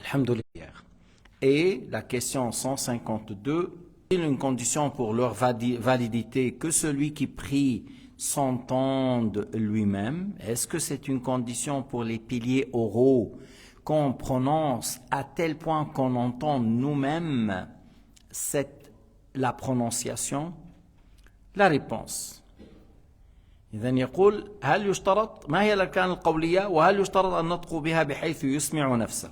Alhamdulillah. Et la question 152, est-il une condition pour leur validité que celui qui prie s'entende lui-même? Est-ce que c'est une condition pour les piliers oraux qu'on prononce à tel point qu'on entend nous-mêmes la prononciation? La réponse. إذن يقول هل يشترط ما هي الأركان القولية وهل يشترط النطق بها بحيث يسمع نفسه.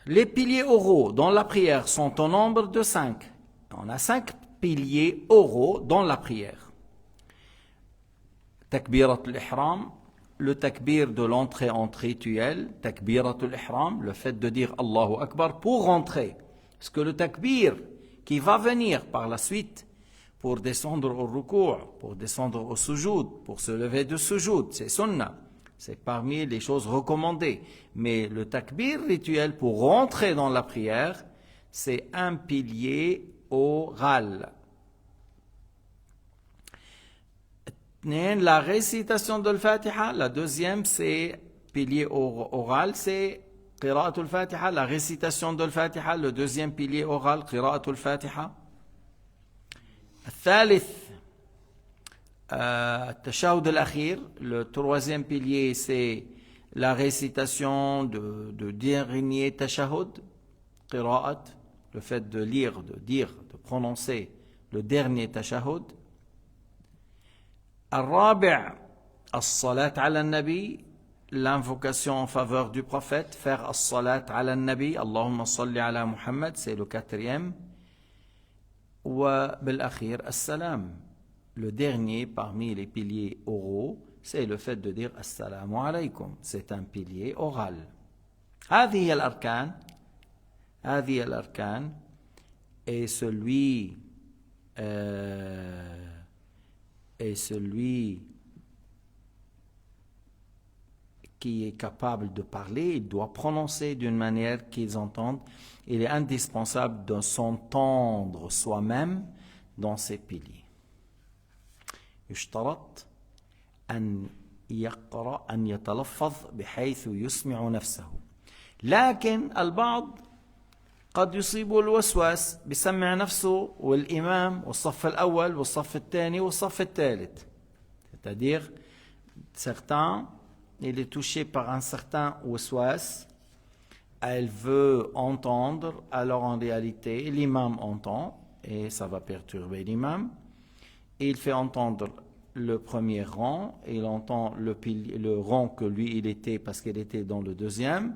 Les piliers oraux dans la prière sont au nombre de 5. On a 5 piliers oraux dans la prière. Takbirat al-ihram, le takbir de l'entrée en rituel, takbirat al-ihram, le fait de dire Allahu Akbar pour rentrer. Parce que le takbir qui va venir par la suite pour descendre au ruku', pour descendre au sujoud, pour se lever de sujoud, c'est sunnah. C'est parmi les choses recommandées. Mais le takbir rituel pour rentrer dans la prière, c'est un pilier oral. La récitation de l'Fatiha, la deuxième, c'est pilier oral, c'est qira'atul Fatiha, la récitation de l'Fatiha, le deuxième pilier oral, qira'atul Fatiha. الثالث التشهد الأخير, le troisième pilier c'est la récitation de dernier tashahhud, qira'at, le fait de lire, de dire, de prononcer le dernier tashahhud. الرابع الصلاة على النبي, l'invocation en faveur du prophète, faire الصلاة على النبي, اللهم صل على محمد, c'est le quatrième. وبالأخير السلام, le dernier parmi les piliers oraux, c'est le fait de dire Assalamu alaykum. C'est un pilier oral. هذه الأركان est celui qui est capable de parler, il doit prononcer d'une manière qu'ils entendent. Il est indispensable de s'entendre soi-même dans ces piliers. يشترط أن يقرأ أن يتلفظ بحيث يسمع نفسه. لكن البعض قد يصيبه الوسواس بسمع نفسه والإمام والصف الأول والصف الثاني والصف الثالث. C'est-à-dire, certains, il est touché par un certain waswas, elle veut entendre, alors en réalité, l'imam entend, et ça va perturber l'imam. Il fait entendre le premier rang, il entend le rang que lui il était parce qu'il était dans le deuxième,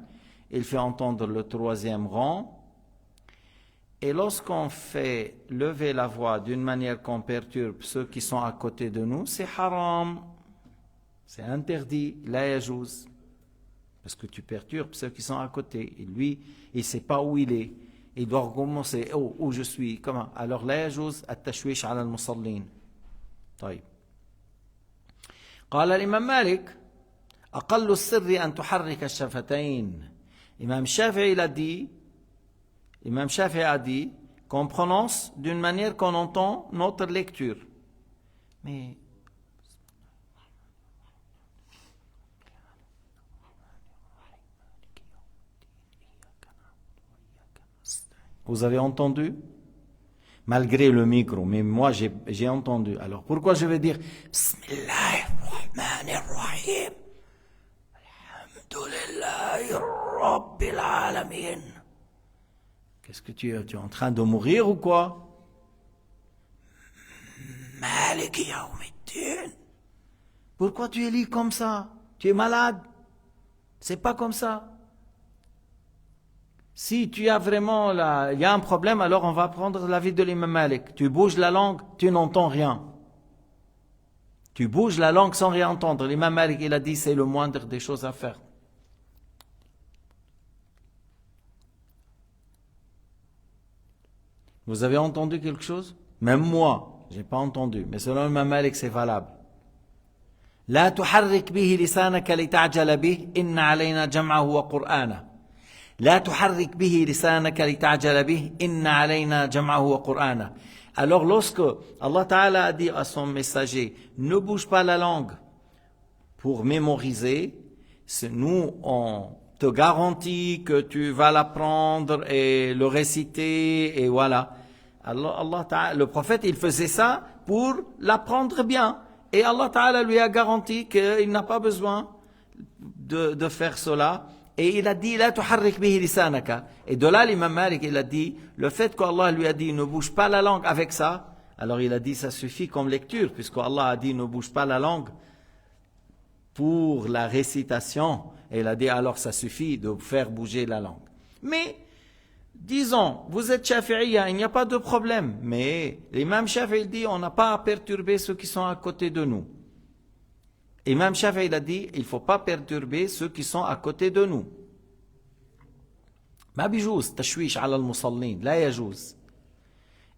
il fait entendre le troisième rang, et lorsqu'on fait lever la voix d'une manière qu'on perturbe ceux qui sont à côté de nous, c'est haram, c'est interdit, la yajouz, parce que tu perturbes ceux qui sont à côté, et lui il ne sait pas où il est, il doit recommencer, où je suis, comment, alors la yajouz at-tashwish ala al-musallin. طيب. قال الإمام مالك أقل السر أن تحرك الشفتين. Imam Shafi'i a dit qu'on prononce d'une manière qu'on entend notre lecture. Mais vous avez entendu? Malgré le micro, mais moi j'ai entendu. Alors pourquoi je vais dire Bismillahirrahmanirrahim, Alhamdulillahi Rabbil Alamin. Qu'est-ce que tu es en train de mourir ou quoi? Maliki Yawmiddin. Pourquoi tu es lié comme ça? Tu es malade? C'est pas comme ça. Si tu as vraiment il y a un problème, alors on va prendre l'avis de l'imam Malik. Tu bouges la langue, tu n'entends rien. Tu bouges la langue sans rien entendre. L'imam Malik, il a dit, c'est le moindre des choses à faire. Vous avez entendu quelque chose? Même moi, j'ai pas entendu. Mais selon l'imam Malik, c'est valable. لا تحرك به لسانك لتعجل به إن علينا جمعه وقرآنه. لا تحرك به لسانك لتعجل به إن علينا جمعه وقرآنه. Alors lorsque Allah Ta'ala a dit à son messager, ne bouge pas la langue pour mémoriser, nous on te garantit que tu vas l'apprendre et le réciter et voilà. Alors Allah Ta'ala, le prophète, il faisait ça pour l'apprendre bien. Et Allah Ta'ala lui a garanti qu'il n'a pas besoin de faire cela. Et il a dit, la tuharrik bihi lisanaka. Et de là, l'imam Malik, il a dit, le fait qu'Allah lui a dit, ne bouge pas la langue avec ça, alors il a dit, ça suffit comme lecture, puisque Allah a dit, ne bouge pas la langue pour la récitation. Et il a dit, alors ça suffit de faire bouger la langue. Mais, disons, vous êtes Shafi'iyya, il n'y a pas de problème. Mais l'imam Shafi'i dit, on n'a pas à perturber ceux qui sont à côté de nous. Imam Shafi'i a dit, il ne faut pas perturber ceux qui sont à côté de nous. ما بيجوز تشويش على المصلين لا يجوز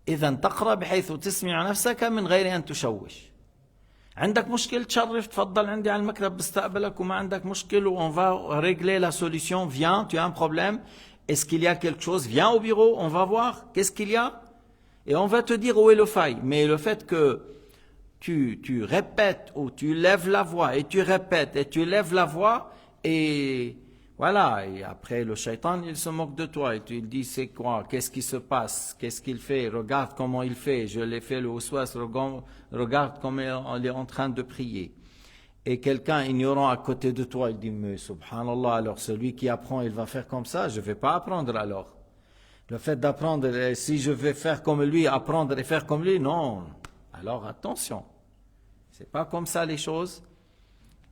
إذا تقرأ بحيث تسمع نفسك من غير أن تشوش عندك مشكلة تشرف تفضل عندي على المكتب بستقبلك وما عندك مشكلة on va régler la solution viens tu as un problème est-ce qu'il y a quelque chose viens au bureau on va voir qu'est-ce qu'il y a et on va te dire où est le faille mais le fait que tu répètes ou tu lèves la voix et tu répètes et tu lèves la voix et voilà, et après le shaitan il se moque de toi et tu lui dis c'est quoi, qu'est-ce qui se passe, qu'est-ce qu'il fait, regarde comment il fait, je l'ai fait le waswas, regarde comment on est en train de prier. Et quelqu'un ignorant à côté de toi, il dit mais subhanallah, alors celui qui apprend il va faire comme ça, je ne vais pas apprendre alors. Le fait d'apprendre, si je vais faire comme lui, apprendre et faire comme lui, non. Alors attention, c'est pas comme ça les choses.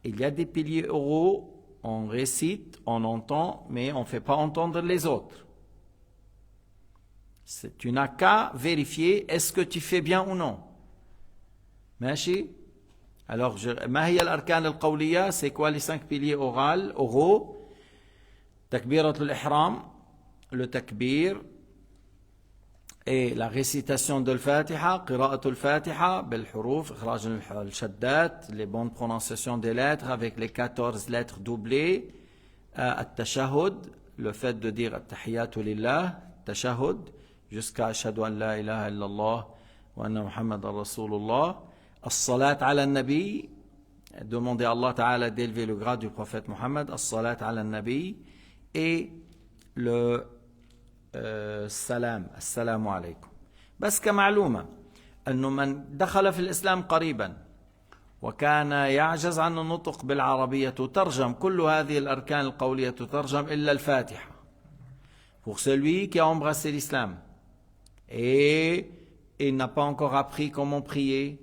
Il y a des piliers oraux. On récite, on entend, mais on ne fait pas entendre les autres. Tu n'as qu'à vérifier est-ce que tu fais bien ou non. Machi? Alors, ma hiya al-arkan al-qawliya, c'est quoi les 5 piliers oraux? Takbirat al-ihram, le takbir, et la récitation de l'Fatiha, qira'at al-Fatiha, bil-huruf, ikhraj al-shaddat, les bonnes prononciations des lettres avec les 14 lettres doublées, at-tashahhud, le fait de dire at-tahiyyatu lillah, tashahhud, jusqu'à ashhadu an la ilaha illallah wa anna Muhammadan Rasulullah, as-salat ala nabi, demander à Allah Ta'ala d'élever le grade du prophète Muhammad, as-salat ala nabi, et le السلام السلام عليكم بس كمعلومة أنه من دخل في الإسلام قريبا وكان يعجز عن النطق بالعربية تترجم كل هذه الأركان القولية تترجم إلا الفاتحة pour celui qui a embrassé l'islam et il n'a pas encore appris comment prier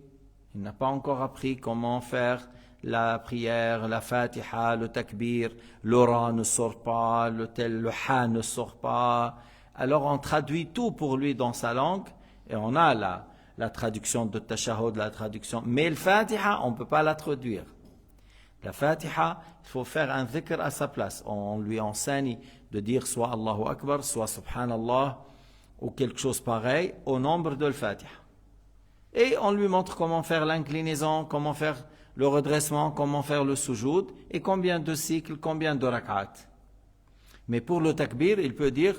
il n'a pas encore appris comment faire la prière, la fatiha, le takbir, le ra ne sort pas, le ha ne sort pas. Alors on traduit tout pour lui dans sa langue et on a la traduction de tashahhud, la traduction. Mais le fatiha, on ne peut pas la traduire. La fatiha, il faut faire un dhikr à sa place. On lui enseigne de dire soit Allahu Akbar, soit Subhanallah ou quelque chose pareil au nombre de la fatiha. Et on lui montre comment faire l'inclinaison, comment faire le redressement, comment faire le sujoud et combien de cycles, combien de rak'at. Mais pour le takbir, il peut dire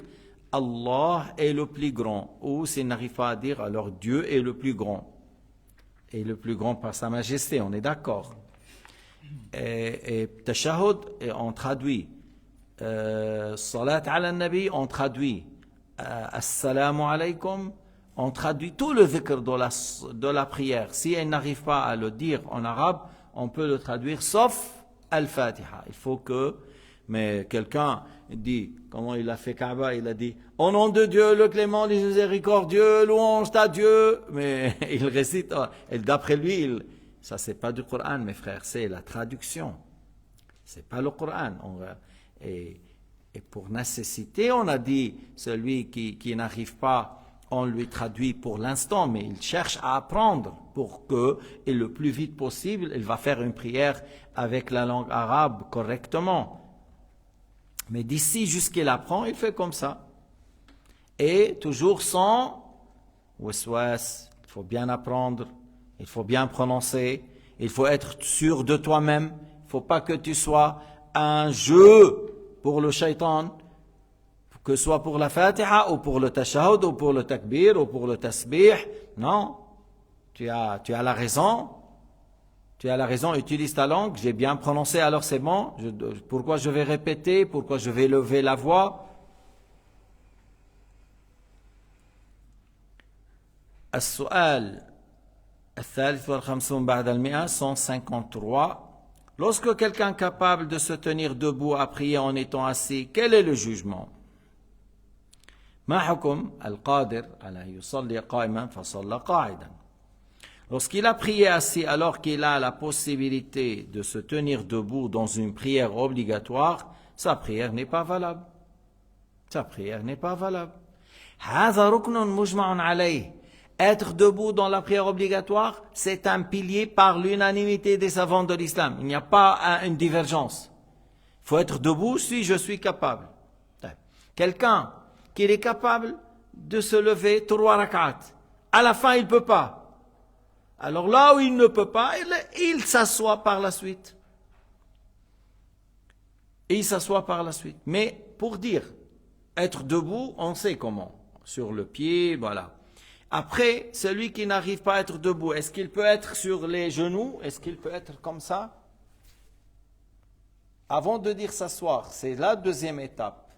Allah est le plus grand. Ou s'il n'arrive pas à dire, alors Dieu est le plus grand. Et le plus grand par sa majesté, on est d'accord. Et tashahhud, on traduit. Salat ala nabi, on traduit. Assalamu alaykum, on traduit tout le dhikr de la prière. Si elle n'arrive pas à le dire en arabe, on peut le traduire sauf al-Fatiha. Il faut que, mais quelqu'un dit, comment il a fait Kaaba, il a dit, au nom de Dieu, le clément, le miséricordieux, louange à Dieu. Mais il récite, et d'après lui, ça c'est pas du Coran, mes frères, c'est la traduction. C'est pas le Coran. Et pour nécessité, on a dit, celui qui n'arrive pas, on lui traduit pour l'instant, mais il cherche à apprendre pour que, et le plus vite possible, il va faire une prière avec la langue arabe correctement. Mais d'ici jusqu'il apprend, il fait comme ça. Et toujours sans waswas, il faut bien apprendre, il faut bien prononcer, il faut être sûr de toi-même, il ne faut pas que tu sois un jeu pour le shaitan, que ce soit pour la fatiha ou pour le tashahhud ou pour le takbir ou pour le tasbih. Non, tu as la raison, Tu as la raison, utilise ta langue, j'ai bien prononcé, alors c'est bon. Pourquoi je vais répéter? Pourquoi je vais lever la voix? السؤال الثالث والخمسون بعد المئة 153. Lorsque quelqu'un capable de se tenir debout a prié en étant assis, quel est le jugement? ما حكم القادر على يصلي قائما فصلى قاعدا. Lorsqu'il a prié assis alors qu'il a la possibilité de se tenir debout dans une prière obligatoire, sa prière n'est pas valable. Sa prière n'est pas valable. هذا ركن مجمع عليه. Être debout dans la prière obligatoire, c'est un pilier par l'unanimité des savants de l'islam. Il n'y a pas une divergence. Il faut être debout si je suis capable. Quelqu'un qui est capable de se lever 3 rak'at, à la fin il ne peut pas. Alors là où il ne peut pas, il s'assoit par la suite. Et il s'assoit par la suite. Mais pour dire, être debout, on sait comment. Sur le pied, voilà. Après, celui qui n'arrive pas à être debout, est-ce qu'il peut être sur les genoux? Est-ce qu'il peut être comme ça? Avant de dire s'asseoir, c'est la deuxième étape.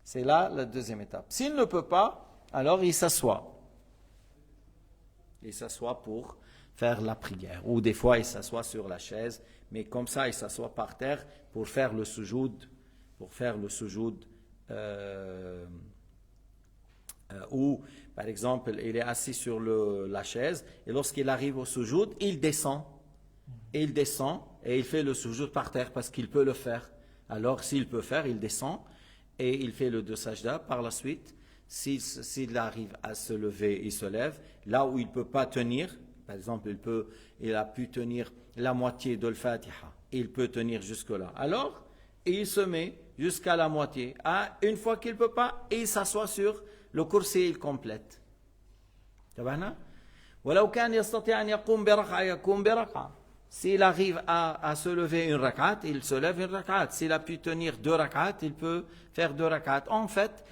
C'est là la deuxième étape. S'il ne peut pas, alors il s'assoit. Il s'assoit pour faire la prière. Ou des fois, il s'assoit sur la chaise. Mais comme ça, il s'assoit par terre pour faire le sujoud. Pour faire le sujoud. Ou, par exemple, il est assis sur la chaise. Et lorsqu'il arrive au sujoud, il descend. Et il descend. Et il fait le sujoud par terre parce qu'il peut le faire. Alors, s'il peut faire, il descend. Et il fait le 2 sajda. Par la suite, s'il arrive à se lever, il se lève. Là où il ne peut pas tenir, par exemple, il a pu tenir la moitié de l'Fatiha. Il peut tenir jusque-là. Alors, il se met jusqu'à la moitié. Une fois qu'il ne peut pas, il s'assoit sur le kursi, il complète. S'il arrive à se lever une rakat, il se lève une rakat. S'il a pu tenir 2 rakats, il peut faire 2 rakats. En fait,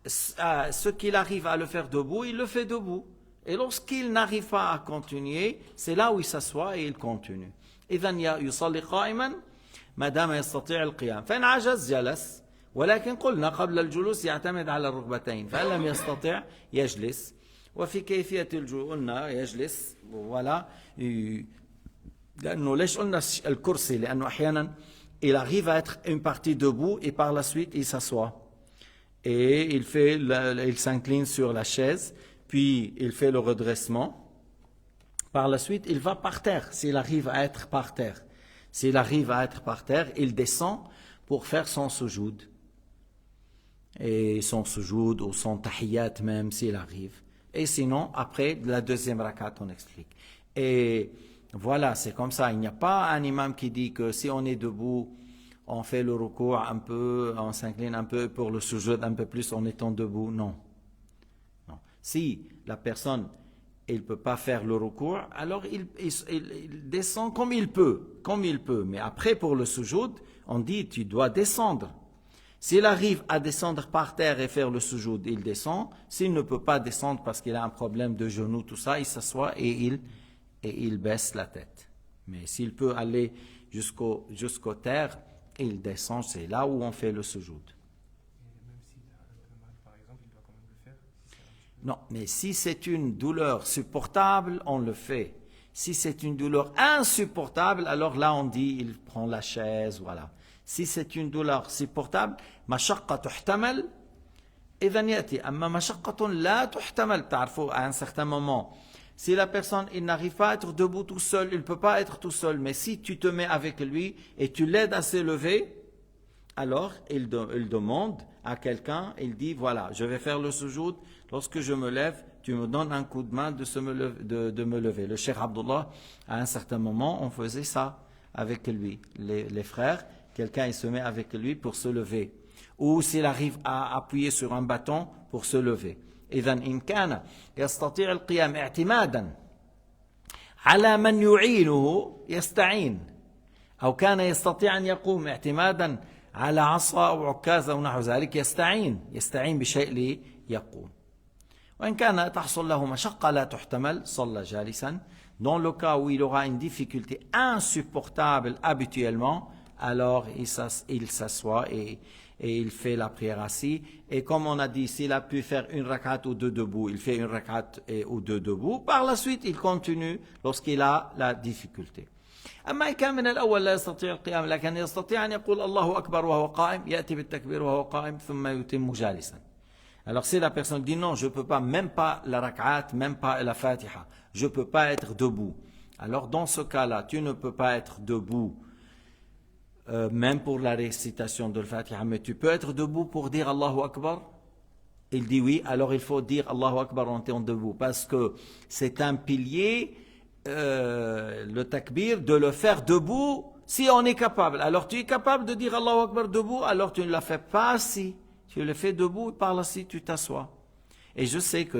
ce qu'il arrive à le faire debout, il le fait debout. Et lorsqu'il n'arrive pas à continuer, c'est là où il s'assoit et il continue. إذن يصلي قائما ما دام يستطيع القيام. فإن عجز جلس. ولكن قلنا قبل الجلوس يعتمد على الركبتين. فإن لم يستطع يجلس. وفي كيفية الجلوس قلنا يجلس. voilà. لأنه ليش قلنا الكرسي؟ لأنه أحيانا il arrive à être une partie debout et par la suite il s'assoit. Et il s'incline sur la chaise, puis il fait le redressement. Par la suite, il va par terre, s'il arrive à être par terre. S'il arrive à être par terre, il descend pour faire son sujoud. Et son sujoud ou son tahiyyat même, s'il arrive. Et sinon, après, la deuxième rakat, on explique. Et voilà, c'est comme ça. Il n'y a pas un imam qui dit que si on est debout, on fait le recours un peu, on s'incline un peu pour le sujoud un peu plus en étant debout. Non. Non. Si la personne, il ne peut pas faire le recours, alors il descend comme il peut. Comme il peut. Mais après, pour le sujoud, on dit, tu dois descendre. S'il arrive à descendre par terre et faire le sujoud, il descend. S'il ne peut pas descendre parce qu'il a un problème de genou, tout ça, il s'assoit et il baisse la tête. Mais s'il peut aller jusqu'au terre, il descend, c'est là où on fait le sujoud. Même s'il a un peu mal, par exemple, il doit quand même le faire? Non, mais si c'est une douleur supportable, on le fait. Si c'est une douleur insupportable, alors là on dit, il prend la chaise, voilà. Si c'est une douleur supportable, مشقة تحتمل إذا يأتي أما مشقة لا تحتمل تعرفوا à un certain moment. Si la personne, il n'arrive pas à être debout tout seul, il ne peut pas être tout seul, mais si tu te mets avec lui et tu l'aides à se lever, alors il demande à quelqu'un, il dit, voilà, je vais faire le sujoud, lorsque je me lève, tu me donnes un coup de main de me lever. Le Cheikh Abdullah, à un certain moment, on faisait ça avec lui. Les frères, quelqu'un il se met avec lui pour se lever. Ou s'il arrive à appuyer sur un bâton pour se lever. إذن إن كان يستطيع القيام اعتمادا على من يعينه يستعين أو كان يستطيع أن يقوم اعتمادا على عصا أو عكاز أو نحو ذلك يستعين بشيء ليقوم. وإن كان تحصل له مشقة لا تحتمل صلى جالسا Dans le cas où il aura une difficulté insupportable habituellement, alors il s'assoit et il fait la prière assis. Et comme on a dit, s'il a pu faire une rakat ou deux debout, il fait une rakat ou deux debout. Par la suite, il continue lorsqu'il a la difficulté. أما إن كان من الأول لا يستطيع القيام لكن يستطيع أن يقول الله أكبر وهو قائم يأتي بالتكبير وهو قائم ثم يتم جالسا. Alors si la personne dit non, je ne peux pas, même pas la rak'at, même pas la fatiha, je ne peux pas être debout. Alors dans ce cas-là, tu ne peux pas être debout, même pour la récitation de la fatiha, mais tu peux être debout pour dire Allahu Akbar. Il dit oui, alors il faut dire Allahu Akbar en étant debout, parce que c'est un pilier, le takbir, de le faire debout si on est capable. Alors tu es capable de dire Allahu Akbar debout, alors tu ne la fais pas assis. Tu le fais debout et par là-ci, tu t'assois. Et je sais que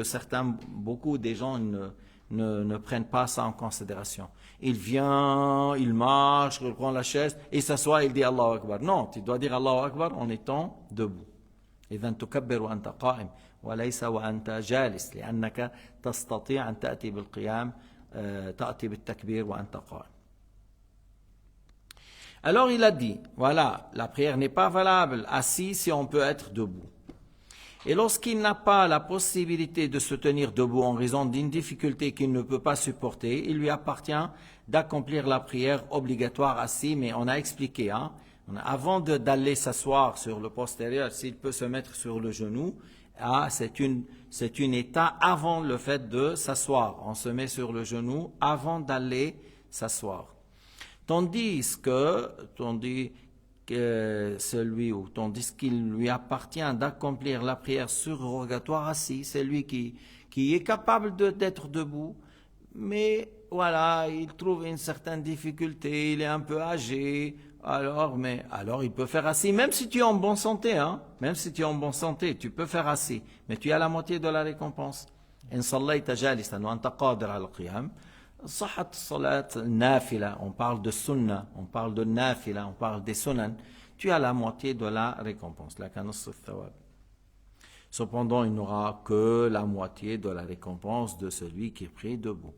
beaucoup des gens ne prennent pas ça en considération. Il vient, il marche, il prend la chaise, il s'assoit, il dit Allahu Akbar. Non, tu dois dire Allahu Akbar en étant debout. إذا تكبر وأنت قائم وليس وأنت جالس لأنك تستطيع أن تأتي بالقيام تأتي بالتكبير وأنت قائم. Alors il a dit, voilà, la prière n'est pas valable assis si on peut être debout. Et lorsqu'il n'a pas la possibilité de se tenir debout en raison d'une difficulté qu'il ne peut pas supporter, il lui appartient d'accomplir la prière obligatoire assis, mais on a expliqué, avant d'aller s'asseoir sur le postérieur, s'il peut se mettre sur le genou, c'est une état avant le fait de s'asseoir. On se met sur le genou avant d'aller s'asseoir. Tandis qu'il lui appartient d'accomplir la prière surrogatoire assis, c'est lui qui est capable d'être debout, mais voilà, il trouve une certaine difficulté, il est un peu âgé, alors il peut faire assis, même si tu es en bonne santé, même si tu es en bonne santé, tu peux faire assis, mais tu as la moitié de la récompense. إن صليت جالسا وأنت قادر على القيام صحة الصلاة nafila, on parle de sunnah, on parle de nafila, on parle des sunan, tu as la moitié de la récompense. Cependant, il n'aura que la moitié de la récompense de celui qui prie debout.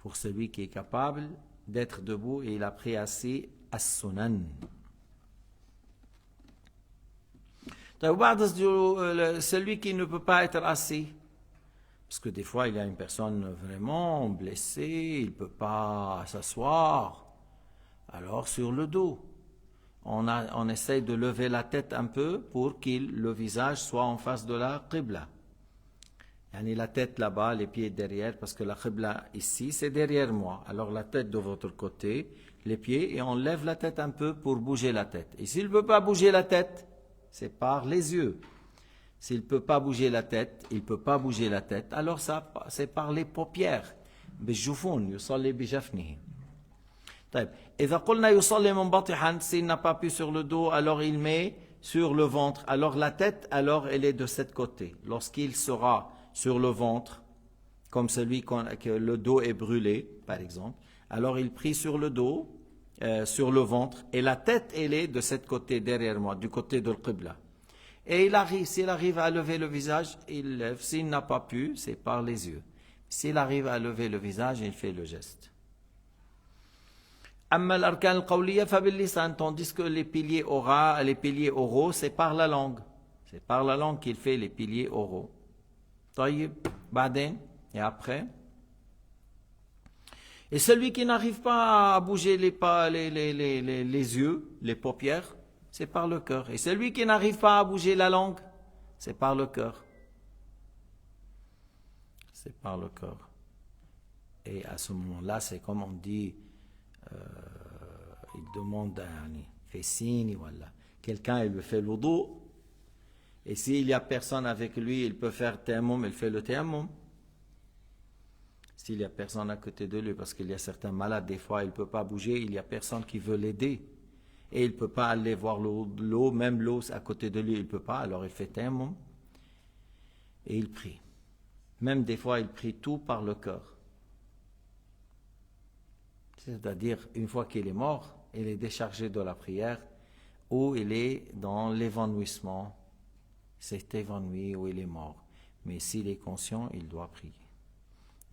Pour celui qui est capable d'être debout et il a pris assis as-sunan. Celui qui ne peut pas être assis, parce que des fois, il y a une personne vraiment blessée, il ne peut pas s'asseoir. Alors, sur le dos, on essaye de lever la tête un peu pour que le visage soit en face de la qibla. Yani la tête là-bas, les pieds derrière, parce que la qibla ici, c'est derrière moi. Alors, la tête de votre côté, les pieds, et on lève la tête un peu pour bouger la tête. Et s'il ne peut pas bouger la tête, c'est par les yeux. S'il ne peut pas bouger la tête, alors ça, c'est par les paupières. بالجفون يصلي بجفنه. طيب إذا قلنا يصلي منبطحا, s'il n'a pas pu sur le dos, alors il met sur le ventre. Alors la tête, alors elle est de cette côté. Lorsqu'il sera sur le ventre, comme celui que le dos est brûlé, par exemple, alors il prie sur le dos, sur le ventre, et la tête, elle est de cette côté derrière moi, du côté de l'Qibla. Et s'il arrive à lever le visage, il lève. S'il n'a pas pu, c'est par les yeux. S'il arrive à lever le visage, il fait le geste. أما الأركان القولية فباللسان, tandis que les piliers oraux, c'est par la langue. C'est par la langue qu'il fait les piliers oraux. طيب, بعدين, et après. Et celui qui n'arrive pas à bouger les yeux, les paupières, c'est par le cœur. Et celui qui n'arrive pas à bouger la langue, c'est par le cœur. C'est par le cœur. Et à ce moment-là, c'est comme on dit, il demande fait signe, voilà. Quelqu'un, il lui fait l'wudu. Et s'il n'y a personne avec lui, il peut faire tayammum, il fait le tayammum. S'il n'y a personne à côté de lui, parce qu'il y a certains malades, des fois, il ne peut pas bouger, il n'y a personne qui veut l'aider. Et il ne peut pas aller voir l'eau, même l'eau à côté de lui, il ne peut pas, alors il fait tayammum et il prie. Même des fois, il prie tout par le cœur. C'est-à-dire, une fois qu'il est mort, il est déchargé de la prière, ou il est dans l'évanouissement, s'est évanoui ou il est mort. Mais s'il est conscient, il doit prier.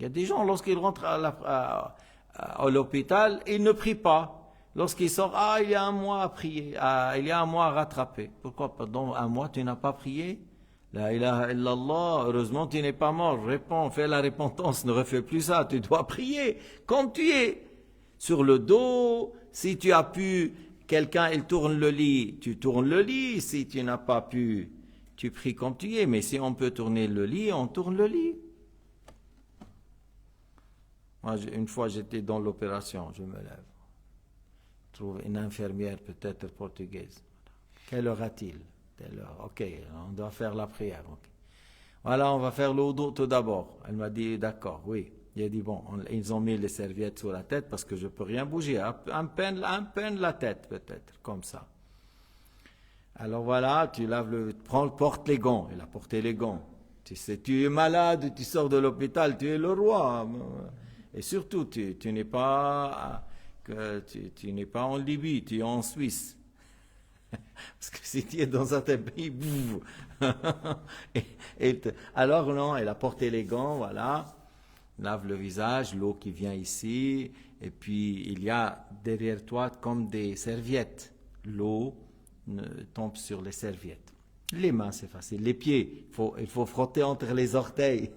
Il y a des gens, lorsqu'ils rentrent à l'hôpital, ils ne prient pas. Lorsqu'ils sortent, il y a un mois à prier, il y a un mois à rattraper. Pourquoi pendant un mois tu n'as pas prié? La ilaha illallah, heureusement tu n'es pas mort. Réponds, fais la repentance, ne refais plus ça. Tu dois prier comme tu es. Sur le dos, si tu as pu, quelqu'un il tourne le lit, tu tournes le lit. Si tu n'as pas pu, tu pries comme tu es. Mais si on peut tourner le lit, on tourne le lit. Moi, une fois j'étais dans l'opération, je me lève. Je trouve une infirmière peut-être portugaise. Quelle heure a-t-il? Telle heure. Ok, on doit faire la prière. Okay. Voilà, on va faire le wudu tout d'abord. Elle m'a dit d'accord, oui. Il a dit bon, ils ont mis les serviettes sur la tête parce que je ne peux rien bouger. Un peine la tête peut-être, comme ça. Alors voilà, tu laves porte les gants. Il a porté les gants. Tu sais, tu es malade, tu sors de l'hôpital, tu es le roi. Et surtout, tu n'es pas tu n'es pas en Libye, tu es en Suisse. Parce que si tu es dans un tel pays, alors non, elle a porté les gants, voilà, lave le visage, l'eau qui vient ici, et puis il y a derrière toi comme des serviettes. L'eau tombe sur les serviettes. Les mains, c'est facile. Les pieds, il faut frotter entre les orteils.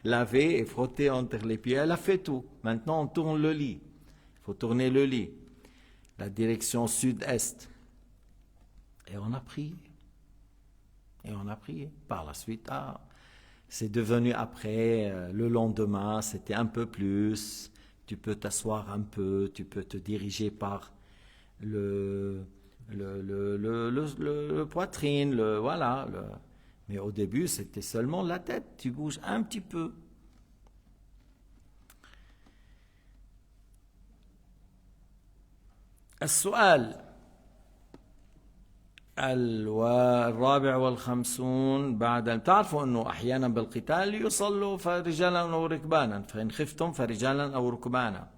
Laver et frotter entre les pieds. Elle a fait tout. Maintenant, on tourne le lit. Il faut tourner le lit. La direction sud-est. Et on a prié. Et on a prié. Par la suite, c'est devenu après, le lendemain, c'était un peu plus. Tu peux t'asseoir un peu, tu peux te diriger par le poitrine, voilà. Mais au début, c'était seulement la tête. Tu bouges un petit peu. السؤال الرابع والخمسون بعد تعرفوا أنه أحيانا بالقتال يصلوا فرجالا أو ركبانا فإن خفتم فرجالا أو ركبانا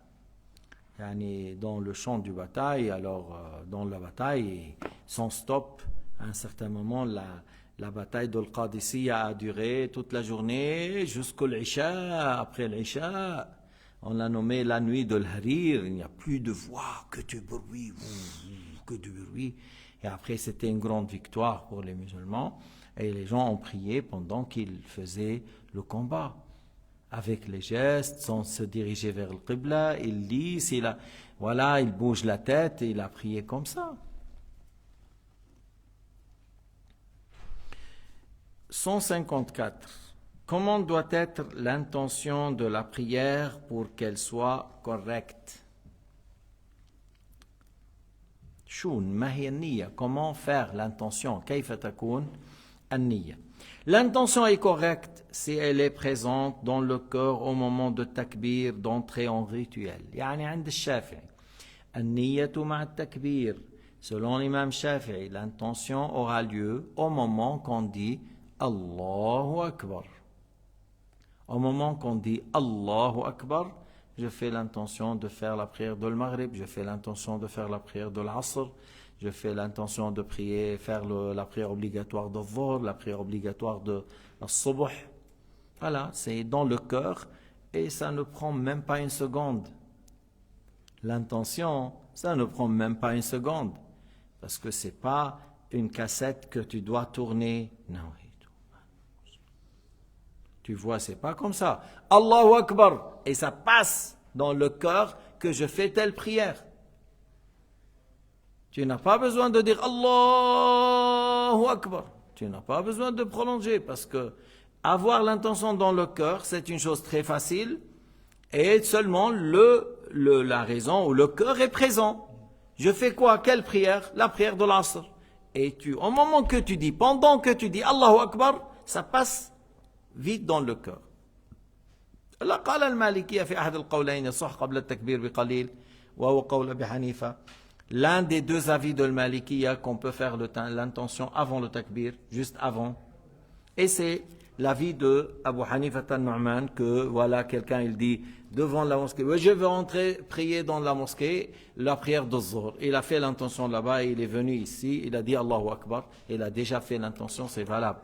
يعني dans le champ du bataille alors dans la bataille sans stop à un certain moment la bataille de l'Qadisiyya a duré toute la journée jusqu'au l'Isha. Après l'Isha, on l'a nommé la nuit de l'Harir. Il n'y a plus de voix, que du bruit, que du bruit. Et après, c'était une grande victoire pour les musulmans. Et les gens ont prié pendant qu'ils faisaient le combat. Avec les gestes, sans se diriger vers le Qibla, il lit, voilà, il bouge la tête et il a prié comme ça. 154. Comment doit être l'intention de la prière pour qu'elle soit correcte? ما هي النية? Comment faire l'intention? كيف تكون النية? L'intention est correcte si elle est présente dans le cœur au moment de takbir, d'entrer en rituel. يعني عند الشافعي النية مع التكبير. Selon l'imam Shafi'i, l'intention aura lieu au moment qu'on dit Allahu Akbar. Au moment qu'on dit Allahu Akbar, je fais l'intention de faire la prière de l'Maghrib, je fais l'intention de faire la prière de l'Asr, je fais l'intention de prier, faire la prière obligatoire de Dhuhr, la prière obligatoire de Subuh. Voilà, c'est dans le cœur et ça ne prend même pas une seconde. L'intention, ça ne prend même pas une seconde. Parce que ce n'est pas une cassette que tu dois tourner. Non. Tu vois, c'est pas comme ça. Allahu Akbar. Et ça passe dans le cœur que je fais telle prière. Tu n'as pas besoin de dire Allahu Akbar. Tu n'as pas besoin de prolonger parce que avoir l'intention dans le cœur, c'est une chose très facile et seulement la raison ou le cœur est présent. Je fais quoi? Quelle prière? La prière de l'Asr. Et au moment que tu dis, pendant que tu dis Allahu Akbar, ça passe vite dans le cœur. قال المالكية في أحد القولين يصح قبل التكبير بقليل وهو قول أبي حنيفة. L'un des deux avis de Malikiya qu'on peut faire l'intention avant le takbir, juste avant. Et c'est l'avis de Abu Hanifa al-Nu'man que voilà quelqu'un il dit devant la mosquée, je veux entrer prier dans la mosquée la prière de Zuhr. Il a fait l'intention là-bas, il est venu ici, il a dit Allahu Akbar, il a déjà fait l'intention, c'est valable.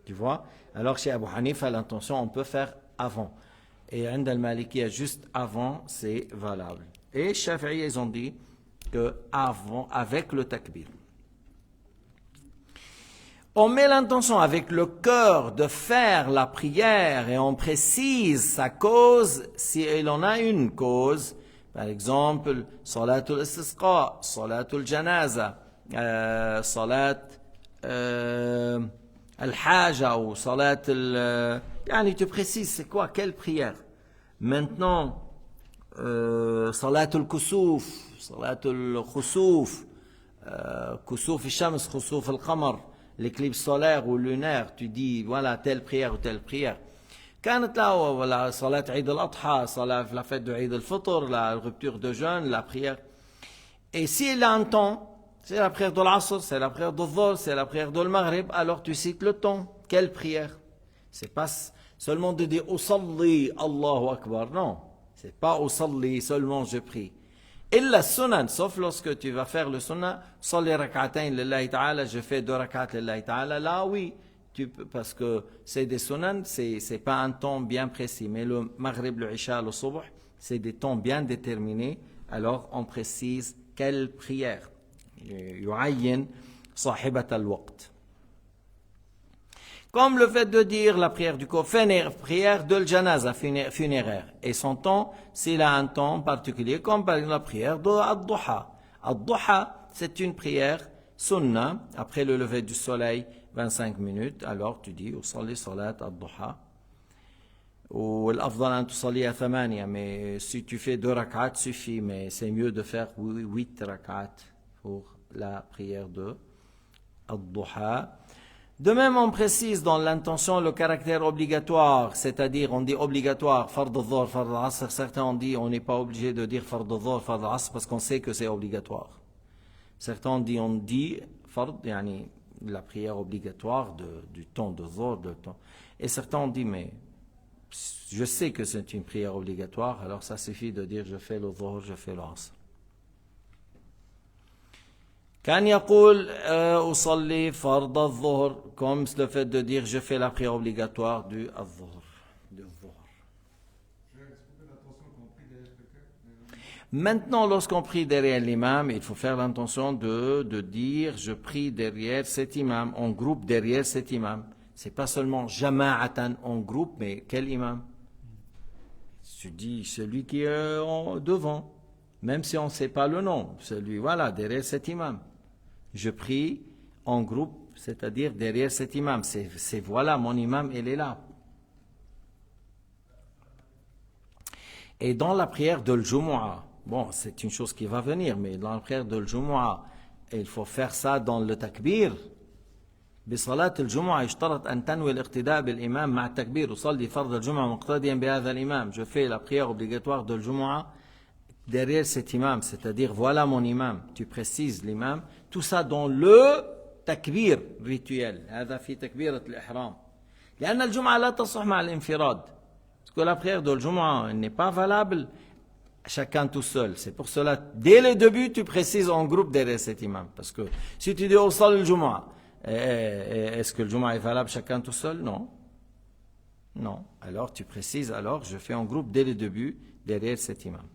Tu vois? Alors chez Abu Hanifa l'intention on peut faire avant. Et عند المالكية juste avant, c'est valable. Et Shafi'i, ils ont dit que avant, avec le takbir. On met l'intention avec le cœur de faire la prière et on précise sa cause si il en a une cause. Par exemple, salatul istisqa, salatul janaza, salat al-haja ou salat yani tu précises c'est quoi, quelle prière. Maintenant, salatul kusuf, salatul khusuf, kusuf al-shams, khusuf al-qamar, l'éclipse solaire ou lunaire, tu dis voilà telle prière ou telle prière. كانت là voilà صلاة عيد الأضحى, la fête de Eid al-Fitr, la rupture de jeûne, la prière. Et s'il a un temps, c'est la prière de l'Asr, c'est la prière de Dhuhr, c'est la prière de l'Maghrib, alors tu cites le temps. Quelle prière? C'est pas seulement de dire Usalli Allahu Akbar, non. C'est pas Usalli seulement je prie. Illa sunan, sauf lorsque tu vas faire le sunnah, Salli rak'atayn lillahi ta'ala, je fais 2 rak'at lillahi ta'ala, là oui. Parce que c'est des sunan, c'est pas un temps bien précis. Mais le Maghrib, le Isha, le Subh, c'est des temps bien déterminés. Alors on précise quelle prière. يعين صاحبة الوقت. Comme le fait de dire la prière du corps, prière de l'janaza funéraire. Et son temps, s'il a un temps particulier, comme par exemple la prière de Ad-Duha. Ad-Duha, c'est une prière sunna, après le lever du soleil, 25 minutes. Alors tu dis, usalli salat ad-duha. Ou l'afdal an tusalliya 8, mais si tu fais 2 rak'at, suffit, mais c'est mieux de faire 8 rak'at pour la prière de ad-duha. De même, on précise dans l'intention le caractère obligatoire, c'est-à-dire on dit obligatoire, fard al-dhuhr, fard al-asr. Certains ont dit on n'est pas obligé de dire fard al-dhuhr, fard al-asr parce qu'on sait que c'est obligatoire. Certains ont dit fard, yani la prière obligatoire du temps de dhuhr, de temps. Et certains ont dit mais je sais que c'est une prière obligatoire, alors ça suffit de dire je fais le dhuhr, je fais l'asr. كان يقول أصلي فرض الظهر, comme le fait de dire je fais la prière obligatoire du الظهر. Maintenant, lorsqu'on prie derrière l'imam, il faut faire l'intention de dire je prie derrière cet imam, on groupe derrière cet imam. C'est pas seulement jama'atan, on groupe, mais quel imam? Tu dis celui qui est devant, même si on ne sait pas le nom, celui, voilà, derrière cet imam. Je prie en groupe, c'est-à-dire derrière cet imam. C'est voilà, mon imam, il est là. Et dans la prière de l'Jumu'ah, bon, c'est une chose qui va venir, mais dans la prière de l'Jumu'ah, il faut faire ça dans le takbir. بصلاة الجمعة يشترط أن تنوي الاقتداء بالإمام مع التكبير. أصلي فرض الجمعة مقتديا بهذا الإمام. Je fais la prière obligatoire de l'Jumu'ah derrière cet imam, c'est-à-dire voilà mon imam. Tu précises l'imam. Tout ça dans le takbir rituel. هذا في تكبيرة الإحرام. لأن الجمعة لا تصح مع الانفراد. Parce que la prière de l'Jumu'ah n'est pas valable chacun tout seul. C'est pour cela, dès le début, tu précises en groupe derrière cet imam. Parce que si tu dis au salat al-Jumu'ah, est-ce que le Jumu'ah est valable chacun tout seul? Non. Non. Alors tu précises, alors je fais en groupe dès le début derrière cet imam.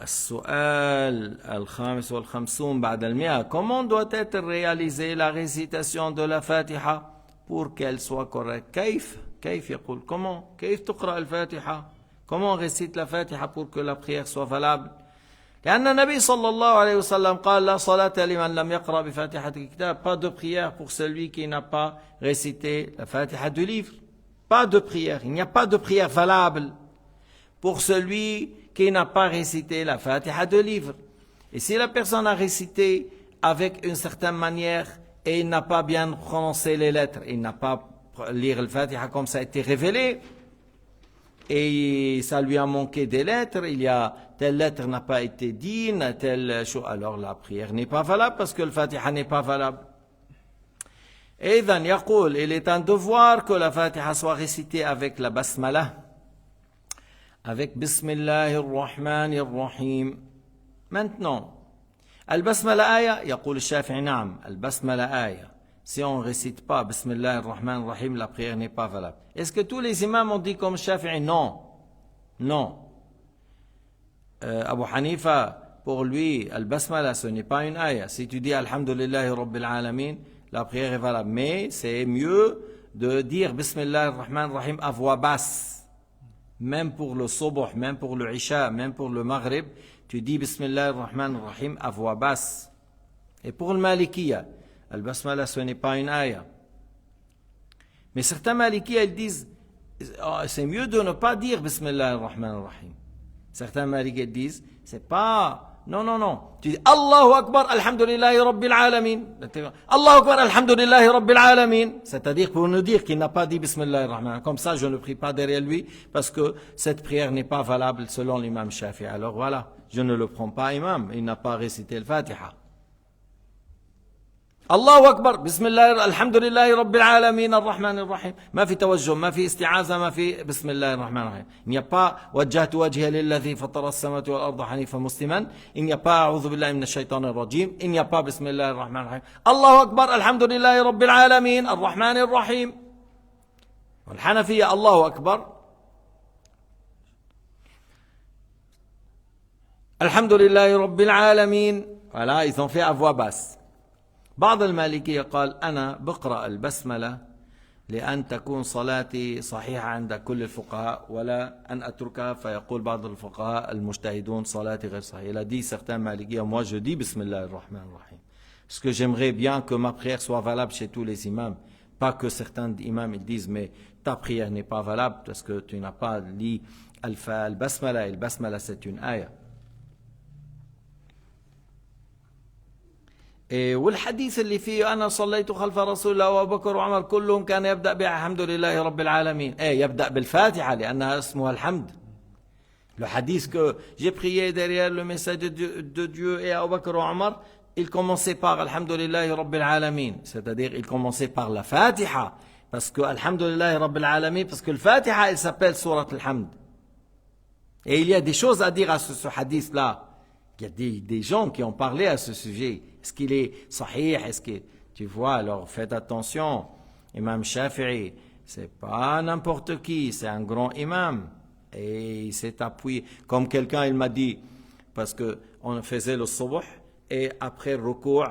السؤال الخامس والخمسون بعد المئة. Comment doit être réalisée la récitation de la Fatiha pour qu'elle soit correcte? كيف يقول comment? كيف تقرأ الفاتحة? Comment on récite la Fatiha pour que la prière soit valable? لأن النبي صلى الله عليه وسلم قال لا صلاة لمن لم يقرأ بفاتحة الكتاب. Pas de prière pour celui qui n'a pas récité la Fatiha du livre. Pas de prière. Il n'y a pas de prière valable pour celui qui n'a pas récité la Fatiha du livre. Et si la personne a récité avec une certaine manière et il n'a pas bien prononcé les lettres, il n'a pas lire le Fatiha comme ça a été révélé, et ça lui a manqué des lettres, il y a telle lettre n'a pas été dite, telle chose, alors la prière n'est pas valable parce que le Fatiha n'est pas valable. Et then, يقول, il est un devoir que la Fatiha soit récitée avec la basmala, avec Bismillahir Rahmanir Rahim. Maintenant, البسملة آية. يقول الشافعي نعم البسملة آية. si on ne récite pas Bismillah ar-Rahman ar-Rahim, la prière n'est pas valable. Est-ce que tous les imams ont dit comme Shafi'i? Non. Non. Abu Hanifa, pour lui, Al-Basmala, ce n'est pas une ayah. Si tu dis Alhamdulillahi Rabbil Alamin, la prière est valable. Mais c'est mieux de dire Bismillah ar-Rahman ar-Rahim à voix basse. Même pour le Subuh, même pour le Isha, même pour le Maghrib, tu dis Bismillah ar-Rahman ar-Rahim à voix basse. Et pour le Malikiya, Al-Basmala, ce n'est pas une ayah. Mais certains Malikiya, ils disent, c'est mieux de ne pas dire Bismillah ar-Rahman ar-Rahim. Certains Malikiya disent, c'est pas... Non, non, non. Tu dis Allahu Akbar, Alhamdulillahi Rabbil Alamin. Allahu Akbar, Alhamdulillahi Rabbil Alamin. C'est-à-dire pour nous dire qu'il n'a pas dit Bismillah ar-Rahman. Comme ça, je ne prie pas derrière lui parce que cette prière n'est pas valable selon l'imam Shafi'i. Alors voilà, je ne le prends pas imam. Il n'a pas récité le Fatiha. الله أكبر بسم الله الحمد لله رب العالمين الرحمن الرحيم ما في توجه ما في استعاذة ما في بسم الله الرحمن الرحيم il n'y a pas وجهت وجهي للذي فطر السماوات والأرض حنيفا مسلما il n'y a pas أعوذ بالله من الشيطان الرجيم il n'y a pas بسم الله الرحمن الرحيم الله أكبر الحمد لله رب العالمين الرحمن الرحيم والحنفية الله أكبر الحمد لله رب العالمين voilà ils ont fait à voix basse. بعض المالكية قال أنا بقرأ البسملة لأن تكون صلاتي صحيحة عند كل الفقهاء ولا أن أتركها فيقول بعض الفقهاء المجتهدون صلاتي غير صحيحة. Il a dit certains Malikiya, moi je dis Bismillah ar-Rahman ar-Rahim. Parce que j'aimerais bien que ma prière soit valable chez tous les imams. Pas que certains imams ils disent mais ta prière n'est pas valable parce que tu n'as pas lu al-Basmala. Et al-Basmala c'est une ayah. والحديث اللي فيه أنا صليت خلف رسول الله وأبو بكر وعمر كلهم كان يبدأ بالحمد لله رب العالمين. يبدأ بالفاتحة لأنها اسمها الحمد. Le hadith que j'ai prié derrière le message de Dieu et Abu Bakr et Omar, il commençait par Alhamdulillahi Rabbil Alamin. C'est-à-dire, il commençait par la Fatiha. Parce que Alhamdulillahi Rabbil Alamin, parce que le Fatiha, il s'appelle Surat al-Hamd. Et il y a des choses à dire à ce hadith-là. Il y a des gens qui ont parlé à ce sujet. Est-ce qu'il est sahih? Est-ce que tu vois? Alors faites attention. Imam Shafi'i, c'est pas n'importe qui, c'est un grand imam. Et il s'est appuyé. Comme quelqu'un, il m'a dit, parce que on faisait le subuh et après le ruku',